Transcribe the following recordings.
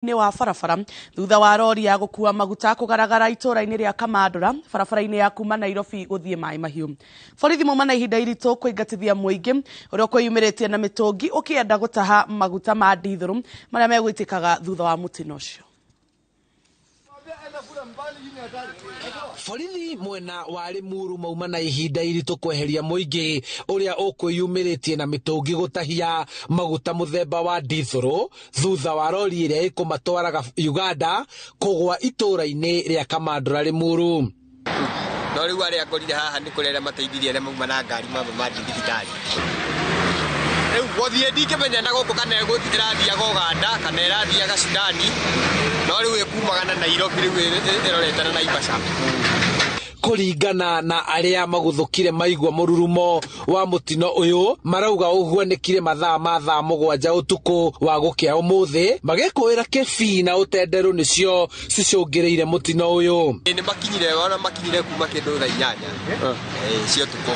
ni wa barabara thutha wa rori ya gukua maguta kugaragara itura-ini ria Kamandura barabara-ini ya kuma Nairobi guthie Mai Mahiu. Borithi mauma ihinda iritu kuingatithia muingi uria kwiyumiritie na mitungi ukienda gutaha maguta ma dithuru maria megwitikaga thutha wa mutino ucio. Borithi mwena wa Limuru mauma na ihinda iritu kweheria muingi uria ukwiyumiritie na mitungi gutahia maguta muthemba wa dithuru thutha wa rori iria ikumatwaraga Uganda kugwa itura-ini ria Kamandura Limuru. No riu aria ngorire haha ni kurera mateithirie aria mauma na ngari ma thibitari. Riu gothie ndingimenya na guku kana ĩrathiaga Uganda kana ĩrathiaga Sudani. No riu ĩkumagana na Nairobi riu ĩrorete na Naivasha. Kuringana na aria maguthukire maigwa mururumo wa mutino uyu marauga uhuanikire mathaa ma thaa 7 utuku wa gukia umuthi magikuira kefi na utenderu nicio cicungireire mutino uyu. Ni makinyire kuma kindu thaa 8 cio tuko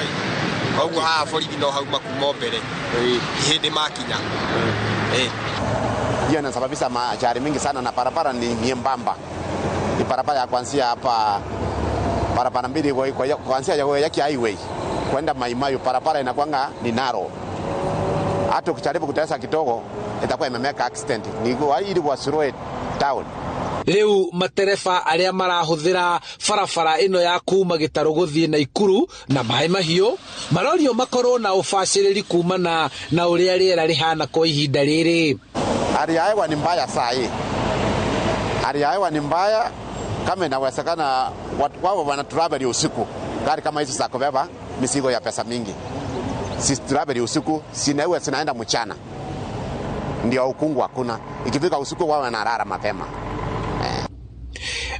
augo ha borithi no hau makuma mbere hindi makinya hiyo inasababisha ajali mingi sana na barabara ni nyembamba. Ni barabara ya kuanzia hapa barabara mbili kuanzia ya highway kwenda Mai Mahiu barabara inakuanga ni narrow. Hata ukijaribu kutesa kidogo itakuwa imemeka accident. Ni ili wa slow down. Riu matereba aria marahuthira barabara ino ya kuma Gitaru guthie Naikuru na Mai Mahiu marorio makorwo na ubaciriri kumana na uria riera rihana kwa ihinda riri. Hali ya hewa ni mbaya saa hii. Hali ya hewa ni mbaya. Kama inawezekana wao wana travel usiku. Gari kama hizo za kubeba mizigo ya pesa mingi. Si travel usiku, sinaenda mchana. Ndio ukungu hakuna. Ikifika usiku wao wanalala mapema.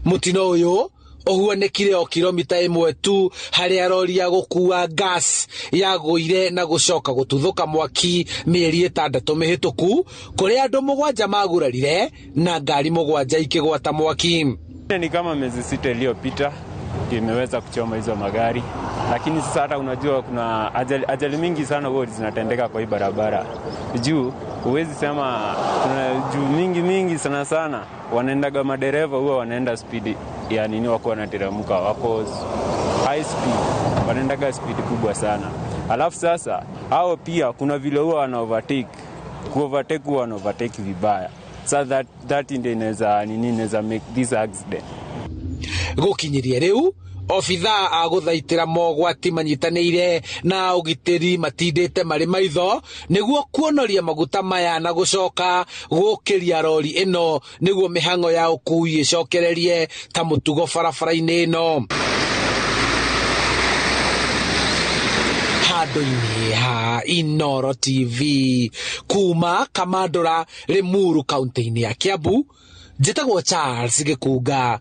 Mutino uyu uhuanekire o kilomita 1 tu haria rori ya gukua gas yaguire na gucoka gututhuka mwaki mieri 6 mihituku kuria andu 7 magurarire na ngari 7 ikigwata mwaki. Ni kama miezi 6 iliyopita imeweza kuchoma hizo magari, lakini sasa hata unajua kuna ajali mingi sana huwa zinatendeka kwa hii barabara. Juu huwezi sema kuna juu mingi sana wanaendaga madereva huwa wanaenda speed ya nini, wako wanateremka, wako high speed, wanaendaga speed kubwa sana. Alafu sasa hao pia kuna vile huwa wana overtake vibaya. So that inaweza make this accident. Gukinyiria riu ofitha aguthaitira mogwati manyitanire na ugitiri matindite mari maitho niguo kuonoria maguta maya na gucoka gukiria rori ino niguo mihango ya ukui icokererie ta mutugo barabara-ini ino. Handu-ini ha Inooro TV kuma Kamandura Limuru kaunti-ini ya Kiambu, njitagwo Charles Gikunga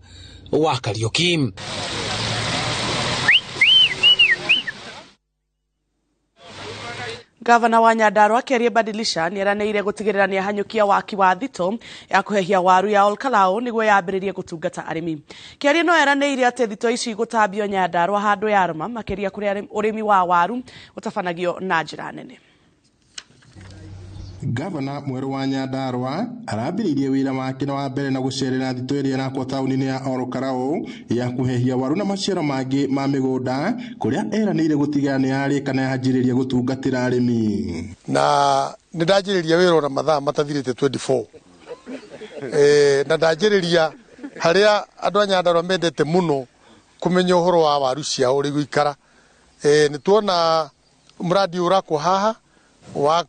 wa Kariuki. Gavana wa Nyandarua Keria Badilisha nieranĩire gutigirira ni ahanyukia waki wa thito ya kuhehia waru ya Olkalao niguo yambiririe gutungata arimi. Keria no eranĩire ati thito ici gutambio Nyandarua handu ya arama makiria kuri urimi wa waru utafanagio na njira nene. Gavana mweru wa Nyandarua arambiririe wira wake wa mbere na gucerera thito iria nakwo tauni-ini ya Olkalao ya kuhehia waru na maciaro mangi ma migunda kuria eranĩire gutigira ni arikana yanjiriria gutungatira arimi. Na nindajiriria wira na mathaa matathirite 24 na ndajiriria haria andu a Nyandarua mendete muno kumenya uhoro wa waru ciao uri guikara. Ni tuona mradi urako haha wa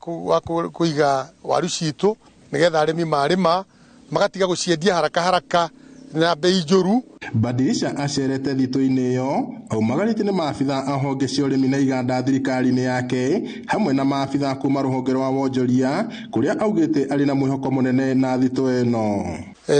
kuiga waru citu nigetha arimi marima magatiga guciendia haraka na bei njuru. Badilisha acerete thito-ini iyo aumagarite ni maabitha a honge cia urimi na iganda thirikari-ini yake hamwe na maabitha kuma ruhonge rwa wonjoria kuria augite ari na mwihoko munene na thito ino.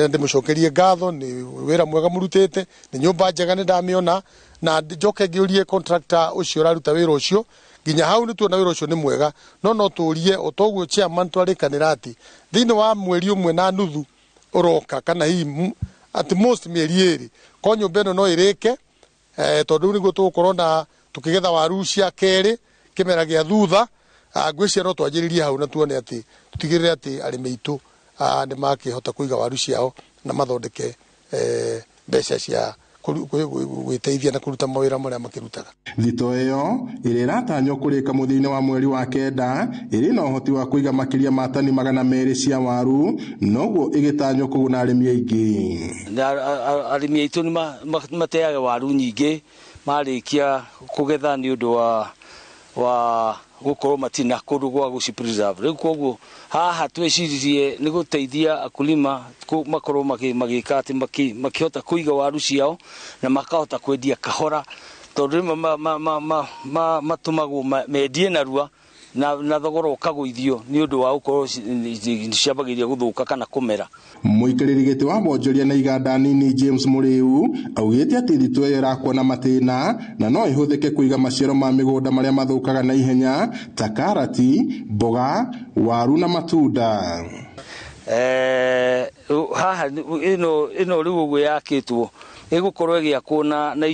Ndimucokerie ngatho ni wira mwega murutite, ni nyumba njega ni ndamiona, na njoke ngiurie contractor ucio raruta wira ucio ginya hau ni tuona wira ucio ni mwega, no tuurie otoguo chairman twarikanira ati thiini wa mweri umwe na nuthu uroka kana hi at most mieri 2 ko nyumba ino no irike tondu niguo tugukorwo na tukigetha waru cia keri kimera gia thutha ngwiciria no twanjiririe hau na tuone ati tutigirire ati arimi itu nĩ makĩhota kũiga waru ciao na mathondeke mbeca cia gwĩteithia na kũruta mawĩra marĩa makĩrutaga. Thito ĩyo ĩrĩa ĩratanywo kũrĩka mũthia-inĩ wa mweri wa kenda ĩrĩ na ũhoti wa kũiga makĩria ma tani 200 cia waru, noguo ĩgĩtanywo kũguna arĩmi aingĩ. Arĩmi aitũ nĩ mateaga waru nyingĩ marĩkia kũgetha nĩ ũndũ wa gũkorwo matina kũndũ gwa gũcipreserve. Rĩu koguo haha twĩciririe nĩ gũteithia akulima makorwo magĩka atĩ makĩhota kũiga waru ciao na makahota kwendia kahora, tondũ rĩmwe matũmagwo mendie narua na thogora ũkagũithio nĩ ũndũ wa gũkorwo ciambagĩrĩria gũthũka kana kũmera. Mũikarĩri gĩtĩ wa Bonjoria na iganda nini James Mũrĩu augĩte atĩ thito ĩyo ĩrakuona matĩna na no ĩhũthĩke kũiga maciaro ma mĩgũnda marĩa mathũkaga na ihenya ta karati, mboga, waru na matunda. Haha ĩno rĩu ũguo yakĩtwo ĩgũkorwo ĩgĩakwo na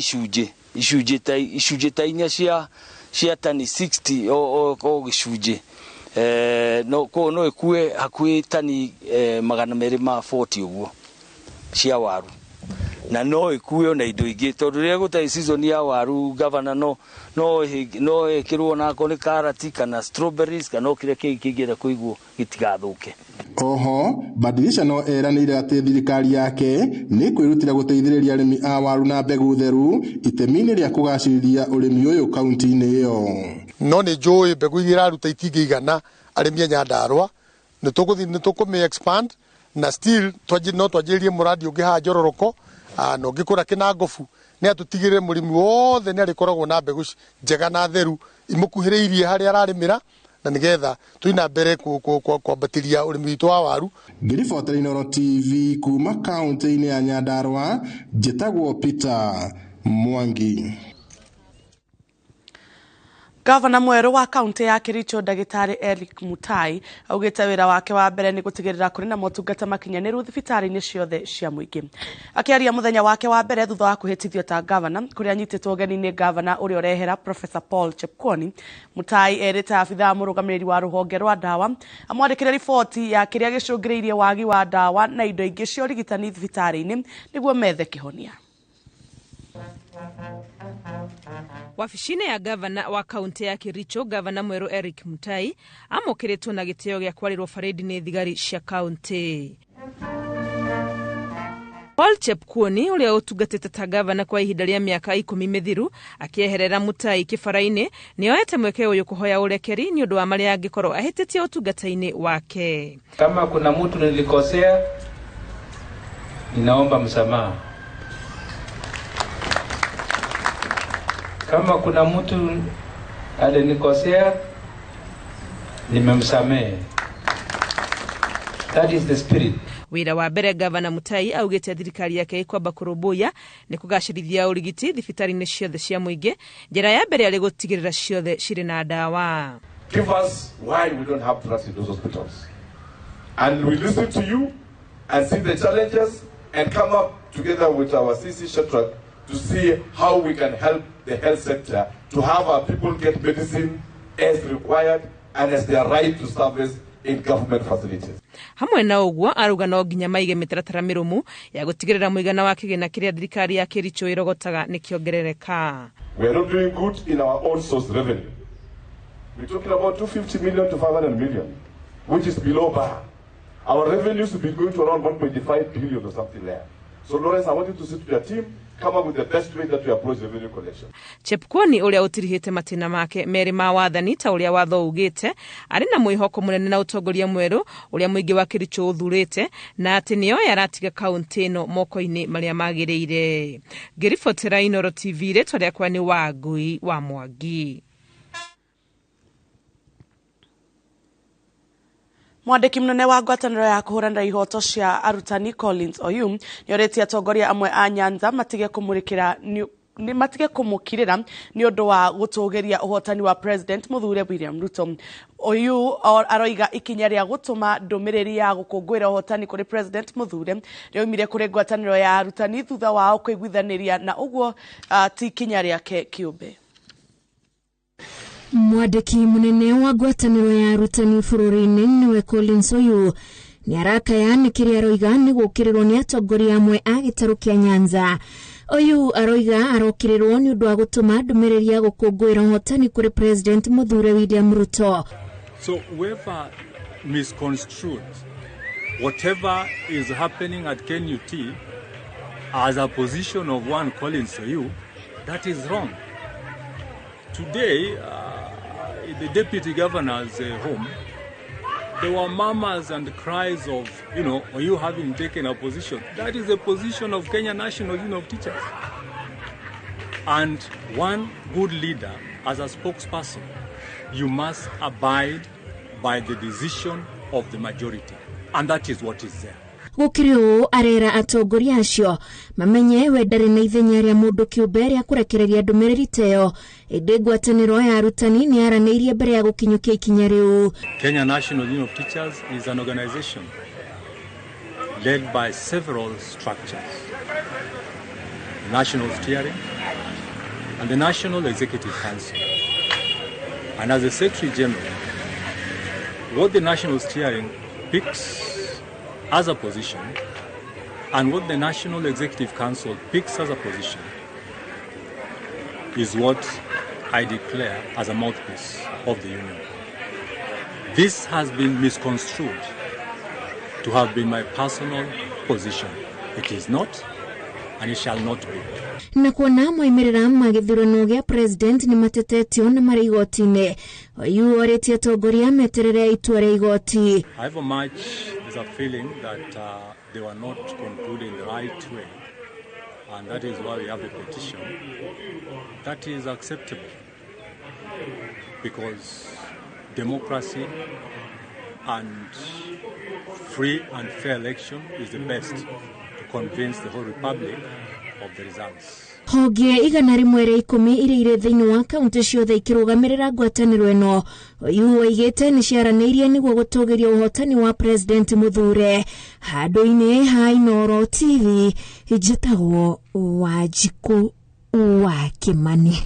icunjĩ ta inya cia tani 60 o gĩcunjĩ. No ĩkue hakuhĩ tani 240 ũguo cia waru, na no ĩkue na indo ingĩ, tondũ rĩrĩa gũtarĩ season ya waru gavana no ĩkĩrwo nako nĩ karati kana strawberries kana kĩrĩa kĩngĩenda kũigwo gĩtigathũke. Oho Badilisha no eranĩire atĩ thirikari yake nĩ kwĩrutĩra gũteithĩrĩria arĩmi a waru na mbegũ theru itemi-inĩ rĩa kũgacĩrithia ũrĩmi ũyũ kaunti-inĩ ĩyo. No nĩ njũĩ mbegũ iria iraruta itingĩigana arĩmi a Nyandarua, nĩ tũkũmĩ expand na still no twanjĩrĩrie mũradi ũngĩ haha Njororoko na ũngĩkũra Kĩnangobu, nĩ atũtigĩrĩre mũrĩmi wothe nĩ arĩkoragwo na mbegũ njega na theru imũkuhĩrĩirie harĩa ararĩmĩra, na nĩgetha tũina mbere kwambatĩria ũrĩmi witũ wa waru. Ngĩribotera Inooro TV kuma kaunti-inĩ ya Nyandarua, njĩtagwo Peter Mwangi. Gavana mwerũ wa kaunti ya Kericho Ndagĩtarĩ Eric Mutai augĩte wĩra wake wa mbere nĩ gũtigĩrĩra kũrĩ na motungata makinyanĩru thibitarĩ-inĩ ciothe cia mũingĩ. Akĩaria mũthenya wake wa mbere thutha wa kũhĩtithio ta gavana, kũrĩa anyitĩtwo ũgeni-inĩ gavana ũrĩa ũrehera Professor Paul Chepkwony, Mutai erĩte abithaa mũrũgamĩrĩri wa rũhonge rwa ndawa amwandĩkĩre riboti ya kĩrĩa gĩcũngĩrĩirie wagi wa ndawa na indo ingĩ cia ũrigitani thibitarĩ-inĩ nĩguo methe kĩhonia. Wabici-inĩ ya gavana wa kaunti ya Kericho, gavana mwerũ Eric Mutai amũkĩrĩtwo na gĩtĩo gĩa kwarĩrwo barĩdi nĩ thigari cia kaunti. Paul Chepkwony ũrĩa ũtungatĩte ta gavana kwa ihinda rĩa mĩaka 10 mĩthiru akĩeherera Mutai kĩbara-inĩ nĩoete mweke ũyũ kũhoya ũrekeri nĩ ũndũ wa marĩa angĩkorwo ahĩtĩtie ũtungata-inĩ wake. Kama kuna mtu nilikosea, ninaomba msamaha. Kama kuna mtu alinikosea, nimemsamehe. That is the spirit. Wĩra wa mbere gavana Mutai augĩte thirikari yake kwamba kũrũmbũiya nĩ kũgacĩrithia ũrigiti thibitarĩ-inĩ ciothe cia mũingĩ. Njĩra ya mbere arĩ gũtigĩrĩra ciothe cirĩ na ndawa. Give us why we don't have trust in those hospitals. And we listen to you and see the challenges and come up together with our CC Shatrak to see how we can help the health sector to have our people get medicine as required and as their right to service in government facilities. Hamwe na ũguo aruga no nginya maige mĩtaratara mĩrũmu ya gũtigĩrĩra mũigana wa kĩgĩna kĩrĩa thirikari ya Kericho ĩrogotaga nĩ kĩongerereka. We are not doing good in our own source revenue. We're talking about 250 million to 500 million, which is below bar. Our revenues will be going to around 1.5 billion or something there. So Lawrence, I want you to sit with your team, come up with the best way that we approach revenue collection. Chepkwony ũrĩa ũtirihĩte matina make merĩ ma wathani ta ũrĩa watho ugĩte arĩ na mwĩhoko mũnene na ũtongoria mwerũ ũrĩa mũingĩ wa Kericho ũthurĩte na atĩ nĩo yaratiga kaunti ĩno moko-inĩ marĩa magĩrĩire. Ngĩribotera Inooro TV rĩtwa rĩakwa nĩ Wangui wa Mwangi. Mwandĩki mũnene wa ngwatanĩro ya kũhũranĩra ihoto cia arutani Collins Oyum nĩorĩtie atongoria amwe a Nyanza matige kũmũkĩrĩra nĩ ũndũ wa gũtũgĩria ũhotani wa President Mũthure William Ruto. Oyu aroiga ikinya rĩa gũtũma ndũmĩrĩri ya gũkũngũĩra ũhotani kũrĩ President Mũthure rĩoimire kũrĩ ngwatanĩro ya arutani thutha wao kũiguithanĩria na ũguo ti ikinya rĩake kĩũmbe. Mwandĩki mũnene wa ngwatanĩro ya arutani bũrũri-inĩ nĩwe Collins Oyũ ni arakaya ni kiri aroiga ni gukirirwo ni atongoria amwe a gitaru kia Nyanza. Oyu aroiga arokirirwo ni undu wa gutuma ndumiriri ya gukungwira hotani kuri President Muthure William Ruto. So whoever misconstrued whatever is happening at KNUT as a position of one calling Soyu, that is wrong. Today, in the deputy governor's home, there were murmurs and cries of, are you having taken a position? That is the position of Kenya National Union of Teachers. And one good leader, as a spokesperson, you must abide by the decision of the majority. And that is what is there. Gukirio arera atongoria acio mamenye we ndari na ithenya ria mundu kiumbe ria kurekereria ndumiriri teo indi ngwataniro ya arutani ni araniirie mbere ya gukinyukia ikinya riu. Kenya National Union of Teachers is an organization led by several structures: the National Steering and the National Executive Council. And as the Secretary General, what the National Steering picks as a position and what the National Executive Council picks as a position is what I declare as a mouthpiece of the Union. This has been misconstrued to have been my personal position. It is not, and it shall not be. Na kuona moimirira magithurano gia president ni matetetio na mari igoti-ini. Oyu oretie atongoria meterere itua ria igoti. However much there's a feeling that they were not concluded in the right way, and that is why we have a petition. That is acceptable, because democracy and free and fair election is the best to convince the whole republic of the results. Honge igana rimwe ria 10 iri ire thiini wa kaunti ciothe ikirugamirira ngwataniro eno. Oyu oigite ni ciaraniirie niguo gutugiria uhotani wa President Muthure. Handu-ini ha Inooro TV ijitagwo Wanjiku wa Kimani.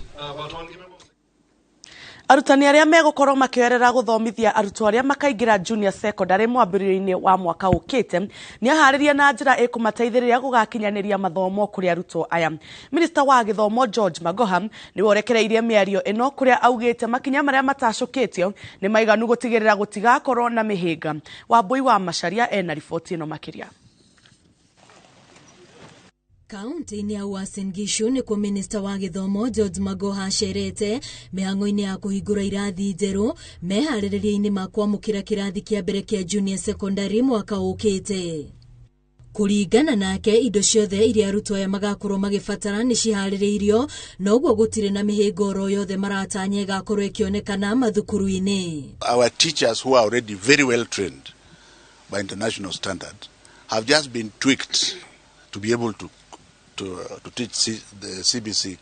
Arutani aria megukorwo makĩerera guthomithia arutwo aria makaingira junior secondary mwambĩrĩrio-inĩ wa mwaka ũkĩte ni aharĩria na njĩra ĩkũmateithĩrĩria gũgakinyanĩria mathomo kũrĩ arutwo aya. Minister wa gĩthomo George Magoha nĩ worekereirie mĩario ĩno kũrĩa augĩte makinya marĩa matacũkĩtio nĩ maiganu gũtigĩrĩra gũtigakorwo na mĩhĩnga. Wambui wa Macharia ena riboti ĩno makĩria. Kaunti-ini ya Uasin Gishu ni kwa Minister wa gĩthomo George Magoha acerete mĩhang'o-inĩ ya kũhingũra irathi njerũ meharĩrĩria-inĩ ma kwamũkĩra kĩrathi kĩa mbere kĩa junior secondary mwaka ũkĩte. Kũringana nake indo ciothe iria arutwo aya magakorwo magĩbatara nĩ ciharĩrĩirio, noguo gũtirĩ na mĩhĩnga oro yothe maratanya ĩgakorwo ĩkĩonekana mathukuru-inĩ. Our teachers who are already very well trained by international standard have just been tweaked to be able to teach the CBC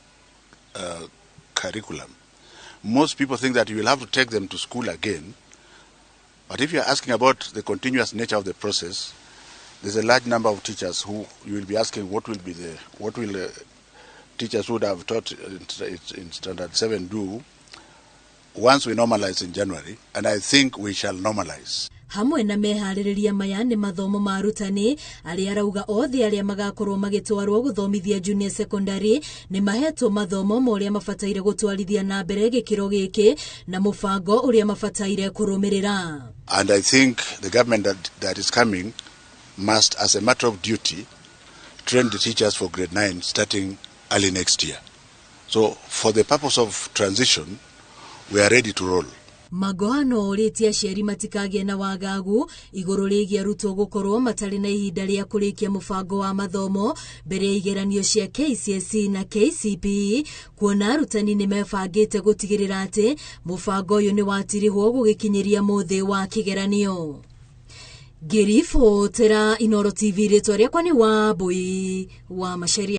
curriculum. Most people think that you will have to take them to school again, but if you are asking about the continuous nature of the process, there's a large number of teachers who you will be asking what will teachers who would have taught in Standard 7 do once we normalize in January, and I think we shall normalize. Hamwe na meharĩrĩria maya nĩ mathomo ma arutani arĩa arauga othe arĩa magakorwo magĩtwarwo gũthomithia junior secondary nĩ mahetwo mathomo marĩa mabataire gũtwarithia na mbere gĩkĩro gĩkĩ na mũbango ũrĩa mabataire kũrũmĩrĩra. And I think the government that is coming must, as a matter of duty, train the teachers for grade 9 starting early next year. So for the purpose of transition, we are ready to roll. Magoha no orĩtie aciari matikagĩe na wagagu igũrũ rĩgiĩ arutwo gũkorwo matarĩ na ihinda rĩa kũrĩkia mũbango wa mathomo mbere ya igeranio cia KCSE na KCPE, kuona arutani nĩ mebangĩte gũtigĩrĩra atĩ mũbango ũyũ nĩ watirihwo gũgĩkinyĩria mũthĩ wa kĩgeranio. Ngĩribotera Inooro TV rĩtwa rĩakwa nĩ Wambui wa Macharia.